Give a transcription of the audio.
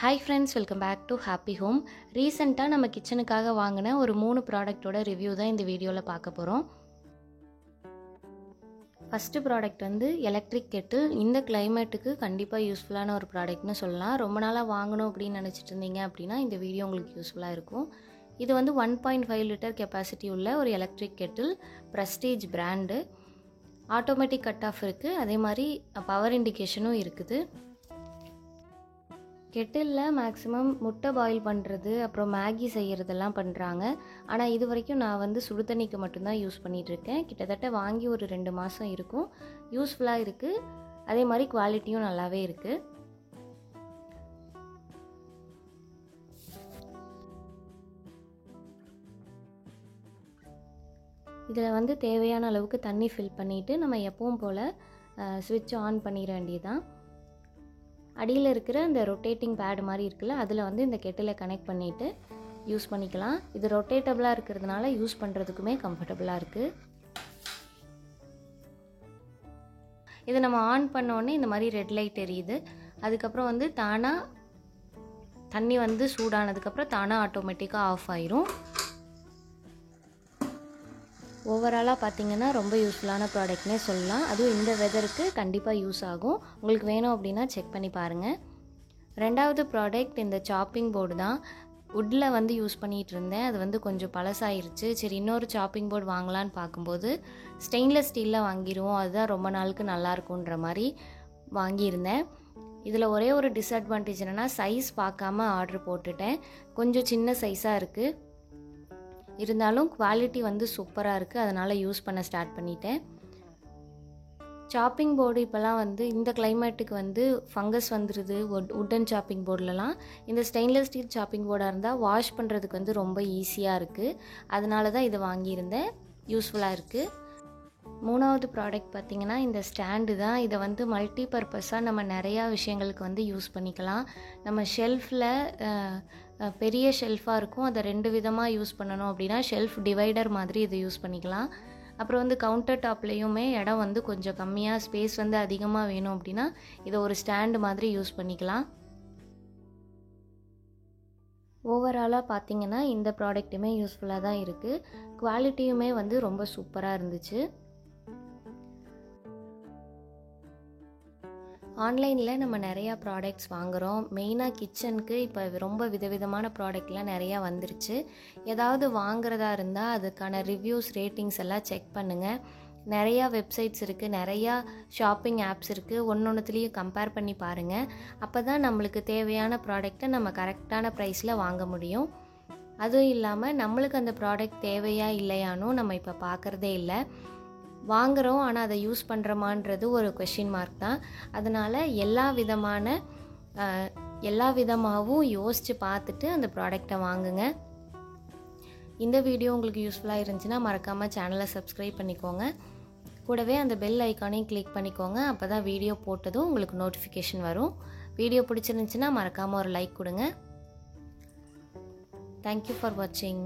Hi friends, welcome back to happy home. ரீசெண்டாக நம்ம கிச்சனுக்காக வாங்கின ஒரு 3 ப்ராடக்ட்டோட ரிவ்யூ தான் இந்த வீடியோவில் பார்க்க போகிறோம். ஃபஸ்ட்டு ப்ராடக்ட் வந்து எலக்ட்ரிக் கெட்டில். இந்த கிளைமேட்டுக்கு கண்டிப்பாக யூஸ்ஃபுல்லான ஒரு ப்ராடக்ட்னு சொல்லலாம். ரொம்ப நாளாக வாங்கணும் அப்படின்னு நினச்சிட்டு இருந்தீங்க அப்படின்னா இந்த வீடியோ உங்களுக்கு யூஸ்ஃபுல்லாக இருக்கும். இது வந்து 1.5 லிட்டர் கெப்பாசிட்டி உள்ள ஒரு electric Kettle. Prestige brand. Automatic cut off இருக்குது, அதே மாதிரி பவர் இண்டிகேஷனும் இருக்குது. கெட்டிலில் மேக்ஸிமம் முட்டை பாயில் பண்ணுறது, அப்புறம் மேகி செய்கிறதெல்லாம் பண்ணுறாங்க. ஆனால் இது வரைக்கும் நான் வந்து சுடு தண்ணிக்கு மட்டும்தான் யூஸ் பண்ணிகிட்ருக்கேன். கிட்டத்தட்ட வாங்கி ஒரு 2 மாதம் இருக்கும். யூஸ்ஃபுல்லாக இருக்குது, அதே மாதிரி குவாலிட்டியும் நல்லாவே இருக்குது. இதில் வந்து தேவையான அளவுக்கு தண்ணி ஃபில் பண்ணிவிட்டு நம்ம எப்பவும் போல் ஸ்விட்ச் ஆன் பண்ணிட வேண்டியதுதான். அடியில் இருக்கிற இந்த ரொட்டேட்டிங் பேட் மாதிரி இருக்குல்ல, அதில் வந்து இந்த கெட்டிலை கனெக்ட் பண்ணிவிட்டு யூஸ் பண்ணிக்கலாம். இது ரொட்டேட்டபிளாக இருக்கிறதுனால யூஸ் பண்ணுறதுக்குமே கம்ஃபர்டபுளாக இருக்குது. இது நம்ம ஆன் பண்ணோடனே இந்த மாதிரி ரெட் லைட் எரியுது. அதுக்கப்புறம் வந்து தானாக தண்ணி வந்து சூடானதுக்கப்புறம் தானாக ஆட்டோமேட்டிக்காக ஆஃப் ஆயிரும். ஓவராலாக பார்த்திங்கன்னா ரொம்ப யூஸ்ஃபுல்லான ப்ராடக்ட்னே சொல்லலாம். அதுவும் இந்த வெதருக்கு கண்டிப்பாக யூஸ் ஆகும். உங்களுக்கு வேணும் அப்படின்னா செக் பண்ணி பாருங்கள். ரெண்டாவது ப்ராடக்ட் இந்த சாப்பிங் போர்டு தான். வுட்டில் வந்து யூஸ் பண்ணிகிட்டு இருந்தேன். அது வந்து கொஞ்சம் பழசாயிருச்சு. சரி, இன்னொரு சாப்பிங் போர்டு வாங்கலான்னு பார்க்கும்போது ஸ்டெயின்லெஸ் ஸ்டீலில் வாங்கிடுவோம், அதுதான் ரொம்ப நாளுக்கு நல்லாயிருக்குன்ற மாதிரி வாங்கியிருந்தேன். இதில் ஒரே ஒரு டிஸ்அட்வான்டேஜ் என்னென்னா, சைஸ் பார்க்காம ஆர்டர் போட்டுட்டேன். கொஞ்சம் சின்ன சைஸாக இருக்குது, இருந்தாலும் குவாலிட்டி வந்து சூப்பராக இருக்குது. அதனால் யூஸ் பண்ண ஸ்டார்ட் பண்ணிட்டேன். சாப்பிங் போர்டு இப்போலாம் வந்து இந்த கிளைமேட்டுக்கு வந்து ஃபங்கஸ் வந்துடுது வுட்டன் சாப்பிங் போர்டிலலாம். இந்த ஸ்டெயின்லெஸ் ஸ்டீல் சாப்பிங் போர்டாக இருந்தால் வாஷ் பண்ணுறதுக்கு வந்து ரொம்ப ஈஸியாக இருக்குது. அதனால தான் இதை வாங்கியிருந்தேன். யூஸ்ஃபுல்லாக இருக்குது. மூணாவது ப்ராடக்ட் பார்த்திங்கன்னா இந்த ஸ்டாண்டு தான். இதை வந்து மல்டி பர்பஸாக நம்ம நிறையா விஷயங்களுக்கு வந்து யூஸ் பண்ணிக்கலாம். நம்ம ஷெல்ஃபில் பெரிய ஷெல்ஃபாக இருக்கும், அதை 2 விதமாக யூஸ் பண்ணணும் அப்படின்னா ஷெல்ஃப் டிவைடர் மாதிரி இதை யூஸ் பண்ணிக்கலாம். அப்புறம் வந்து கவுண்டர் டாப்லேயுமே இடம் வந்து கொஞ்சம் கம்மியாக, ஸ்பேஸ் வந்து அதிகமாக வேணும் அப்படின்னா இதை ஒரு ஸ்டாண்டு மாதிரி யூஸ் பண்ணிக்கலாம். ஓவராலாக பார்த்திங்கன்னா இந்த ப்ராடக்ட்டுமே யூஸ்ஃபுல்லாக தான் இருக்குது. குவாலிட்டியுமே வந்து ரொம்ப சூப்பராக இருந்துச்சு. ஆன்லைனில் நம்ம நிறையா ப்ராடக்ட்ஸ் வாங்குகிறோம். மெயினாக கிச்சனுக்கு இப்போ ரொம்ப விதவிதமான ப்ராடக்ட்லாம் நிறையா வந்துருச்சு. ஏதாவது வாங்குறதா இருந்தால் அதுக்கான ரிவ்யூஸ், ரேட்டிங்ஸ் எல்லாம் செக் பண்ணுங்கள். நிறையா வெப்சைட்ஸ் இருக்குது, நிறையா ஷாப்பிங் ஆப்ஸ் இருக்குது. ஒன்றொன்றுத்துலேயும் கம்பேர் பண்ணி பாருங்கள். அப்போ தான் நம்மளுக்கு தேவையான ப்ராடக்டை நம்ம கரெக்டான ப்ரைஸில் வாங்க முடியும். அதுவும் இல்லாமல் நம்மளுக்கு அந்த ப்ராடக்ட் தேவையா இல்லையானும் நம்ம இப்போ பார்க்குறதே இல்லை. வாங்குகிறோம், ஆனால் அதை யூஸ் பண்ணுறோமான்றது ஒரு கொஷின் மார்க் தான். அதனால் எல்லா விதமாகவும் யோசித்து பார்த்துட்டு அந்த ப்ராடக்டை வாங்குங்க. இந்த வீடியோ உங்களுக்கு யூஸ்ஃபுல்லாக இருந்துச்சுன்னா மறக்காமல் சேனலை சப்ஸ்கிரைப் பண்ணிக்கோங்க. கூடவே அந்த பெல் ஐக்கானையும் கிளிக் பண்ணிக்கோங்க. அப்போ தான் வீடியோ போட்டதும் உங்களுக்கு நோட்டிஃபிகேஷன் வரும். வீடியோ பிடிச்சிருந்துச்சுன்னா மறக்காமல் ஒரு லைக் கொடுங்க. தேங்க்யூ ஃபார் வாட்சிங்.